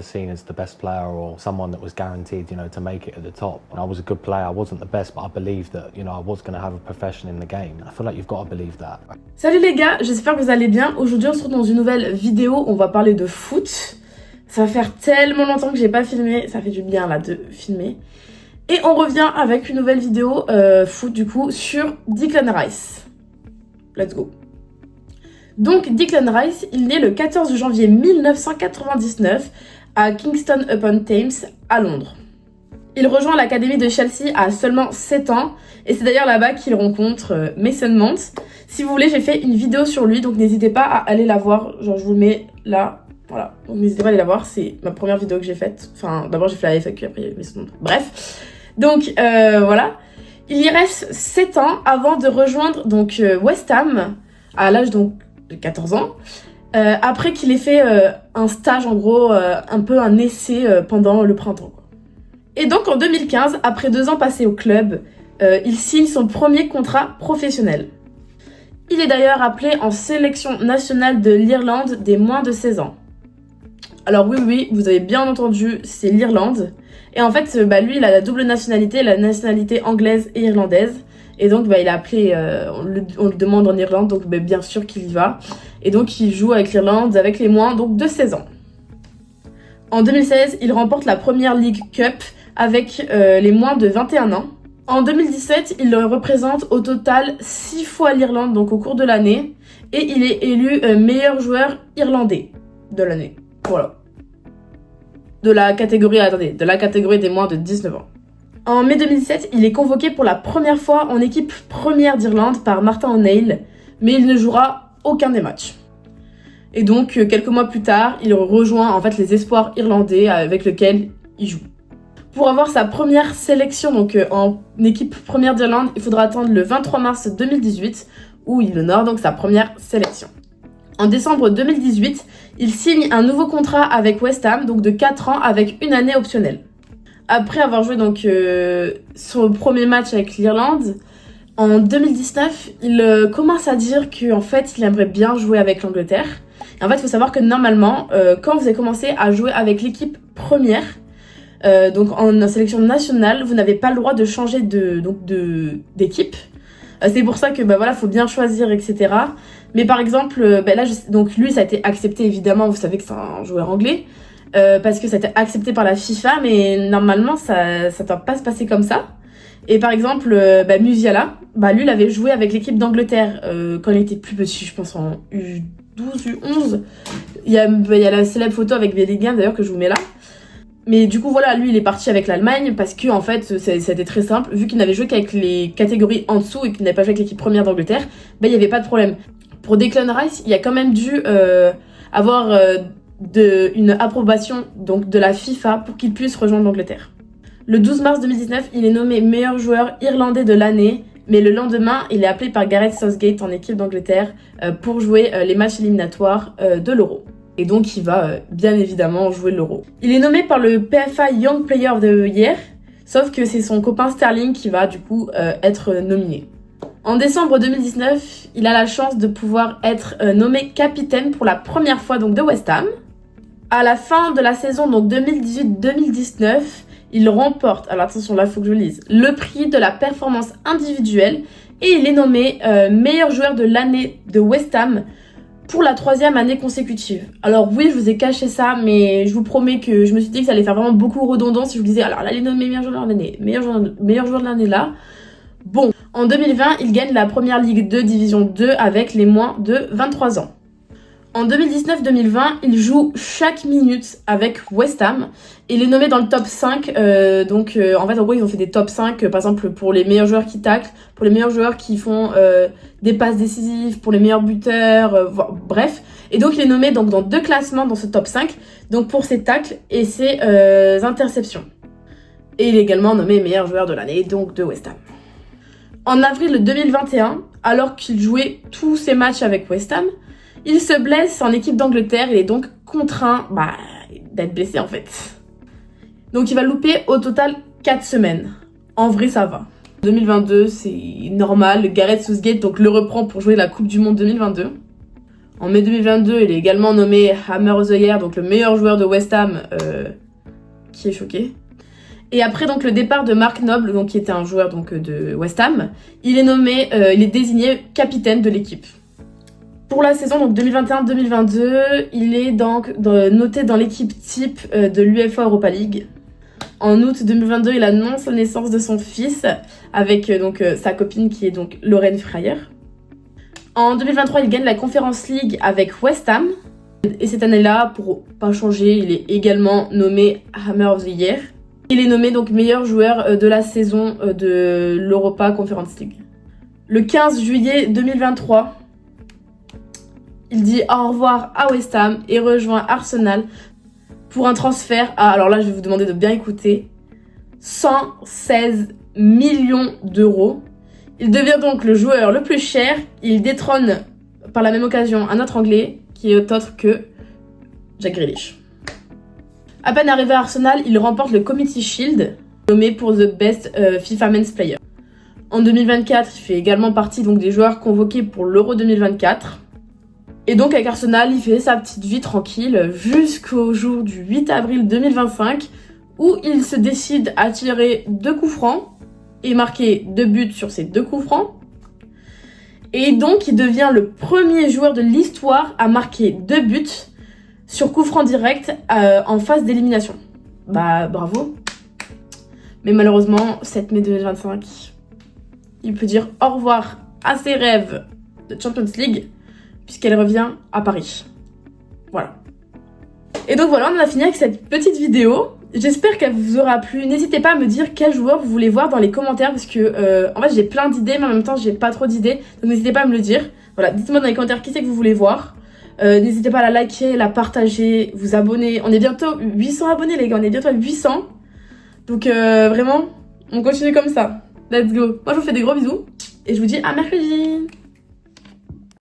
Seen as the best player or someone that was guaranteed, to make it at the top. I was a good player. I wasn't the best, but I believed that, I was going to have a profession in the game. I feel like you've got to believe that. Salut les gars, j'espère que vous allez bien. Aujourd'hui, on se retrouve dans une nouvelle vidéo. On va parler de foot. Ça va faire tellement longtemps que j'ai pas filmé. Ça fait du bien là de filmer. Et on revient avec une nouvelle vidéo foot du coup sur Declan Rice. Let's go. Donc Declan Rice, il naît le 14 janvier 1999 à Kingston upon Thames à Londres. Il rejoint l'académie de Chelsea à seulement 7 ans et c'est d'ailleurs là-bas qu'il rencontre Mason Mount. Si vous voulez, j'ai fait une vidéo sur lui, donc n'hésitez pas à aller la voir. Genre je vous le mets là, voilà. Donc n'hésitez pas à aller la voir, c'est ma première vidéo que j'ai faite. Enfin d'abord j'ai fait la FAQ, après il y a Mason Mount. Bref, donc voilà. Il y reste 7 ans avant de rejoindre donc West Ham à l'âge donc de 14 ans. Après qu'il ait fait un stage, en gros, un peu un essai pendant le printemps. Et donc en 2015, après 2 ans passés au club, il signe son premier contrat professionnel. Il est d'ailleurs appelé en sélection nationale de l'Irlande des moins de 16 ans. Alors oui, vous avez bien entendu, c'est l'Irlande. Et en fait, lui, il a la double nationalité, la nationalité anglaise et irlandaise. Et donc, il a appelé, on le demande en Irlande, donc bien sûr qu'il y va. Et donc, il joue avec l'Irlande, avec les moins donc, de 16 ans. En 2016, il remporte la Premier League Cup avec les moins de 21 ans. En 2017, il représente au total 6 fois l'Irlande, donc au cours de l'année. Et il est élu meilleur joueur irlandais de l'année. Voilà. De la catégorie des moins de 19 ans. En mai 2017, il est convoqué pour la première fois en équipe première d'Irlande par Martin O'Neill, mais il ne jouera aucun des matchs. Et donc, quelques mois plus tard, il rejoint en fait les espoirs irlandais avec lesquels il joue. Pour avoir sa première sélection donc en équipe première d'Irlande, il faudra attendre le 23 mars 2018, où il honore donc sa première sélection. En décembre 2018, il signe un nouveau contrat avec West Ham, donc de 4 ans avec une année optionnelle. Après avoir joué donc son premier match avec l'Irlande, en 2019, il commence à dire qu'en fait, il aimerait bien jouer avec l'Angleterre. Et en fait, il faut savoir que normalement, quand vous avez commencé à jouer avec l'équipe première, donc en sélection nationale, vous n'avez pas le droit de changer d'équipe. C'est pour ça que faut bien choisir, etc. Mais par exemple, là, donc lui, ça a été accepté évidemment. Vous savez que c'est un joueur anglais. Parce que ça a été accepté par la FIFA, mais normalement ça ne doit pas se passer comme ça. Et par exemple, Musiala, lui il avait joué avec l'équipe d'Angleterre quand il était plus petit, je pense en U12, U11. Il y a la célèbre photo avec Bellingham d'ailleurs que je vous mets là. Mais du coup voilà, lui il est parti avec l'Allemagne parce que en fait c'était très simple, vu qu'il n'avait joué qu'avec les catégories en dessous et qu'il n'avait pas joué avec l'équipe première d'Angleterre, il n'y avait pas de problème. Pour Declan Rice, il y a quand même dû avoir une approbation donc de la FIFA pour qu'il puisse rejoindre l'Angleterre. Le 12 mars 2019, il est nommé meilleur joueur irlandais de l'année, mais le lendemain, il est appelé par Gareth Southgate en équipe d'Angleterre pour jouer les matchs éliminatoires de l'Euro. Et donc, il va bien évidemment jouer l'Euro. Il est nommé par le PFA Young Player of the Year, sauf que c'est son copain Sterling qui va du coup être nominé. En décembre 2019, il a la chance de pouvoir être nommé capitaine pour la première fois donc de West Ham. À la fin de la saison donc 2018-2019, il remporte, alors attention là il faut que je lise, le prix de la performance individuelle et il est nommé meilleur joueur de l'année de West Ham pour la 3e année consécutive. Alors oui, je vous ai caché ça, mais je vous promets que je me suis dit que ça allait faire vraiment beaucoup redondant si je vous disais alors là il est nommé meilleur joueur de l'année, meilleur joueur de l'année là. Bon, en 2020, il gagne la première Ligue 2 Division 2 avec les moins de 23 ans. En 2019-2020, il joue chaque minute avec West Ham. Il est nommé dans le top 5. En fait, en gros, ils ont fait des top 5, par exemple, pour les meilleurs joueurs qui taclent, pour les meilleurs joueurs qui font des passes décisives, pour les meilleurs buteurs, bref. Et donc, il est nommé donc, dans 2 classements dans ce top 5, donc pour ses tacles et ses interceptions. Et il est également nommé meilleur joueur de l'année, donc de West Ham. En avril 2021, alors qu'il jouait tous ses matchs avec West Ham, il se blesse en équipe d'Angleterre, il est donc contraint d'être blessé en fait. Donc il va louper au total 4 semaines. En vrai ça va. 2022 c'est normal, Gareth Southgate donc le reprend pour jouer la Coupe du Monde 2022. En mai 2022, il est également nommé Hammer of the Year, donc le meilleur joueur de West Ham, qui est choqué. Et après donc le départ de Mark Noble, donc qui était un joueur donc de West Ham, il est désigné capitaine de l'équipe. Pour la saison donc 2021-2022, il est donc noté dans l'équipe type de l'UEFA Europa League. En août 2022, il annonce la naissance de son fils avec sa copine qui est donc Lauren Fryer. En 2023, il gagne la Conference League avec West Ham. Et cette année-là, pour pas changer, il est également nommé Hammer of the Year. Il est nommé donc meilleur joueur de la saison de l'Europa Conference League. Le 15 juillet 2023, il dit au revoir à West Ham et rejoint Arsenal pour un transfert à, alors là je vais vous demander de bien écouter, 116 millions d'euros. Il devient donc le joueur le plus cher. Il détrône par la même occasion un autre Anglais qui est autre que Jack Grealish. À peine arrivé à Arsenal, il remporte le Community Shield, nommé pour The Best FIFA Men's Player. En 2024, il fait également partie donc des joueurs convoqués pour l'Euro 2024. Et donc avec Arsenal, il fait sa petite vie tranquille jusqu'au jour du 8 avril 2025 où il se décide à tirer 2 coups francs et marquer 2 buts sur ces 2 coups francs. Et donc il devient le premier joueur de l'histoire à marquer 2 buts sur coup franc direct en phase d'élimination. Bah bravo. Mais malheureusement, 7 mai 2025, il peut dire au revoir à ses rêves de Champions League puisqu'elle revient à Paris. Voilà. Et donc voilà, on en a fini avec cette petite vidéo. J'espère qu'elle vous aura plu. N'hésitez pas à me dire quel joueur vous voulez voir dans les commentaires parce que en fait j'ai plein d'idées mais en même temps j'ai pas trop d'idées. Donc n'hésitez pas à me le dire. Voilà, dites-moi dans les commentaires qui c'est que vous voulez voir. N'hésitez pas à la liker, la partager, vous abonner. On est bientôt 800 abonnés les gars, on est bientôt à 800. Donc vraiment, on continue comme ça. Let's go. Moi je vous fais des gros bisous et je vous dis à mercredi.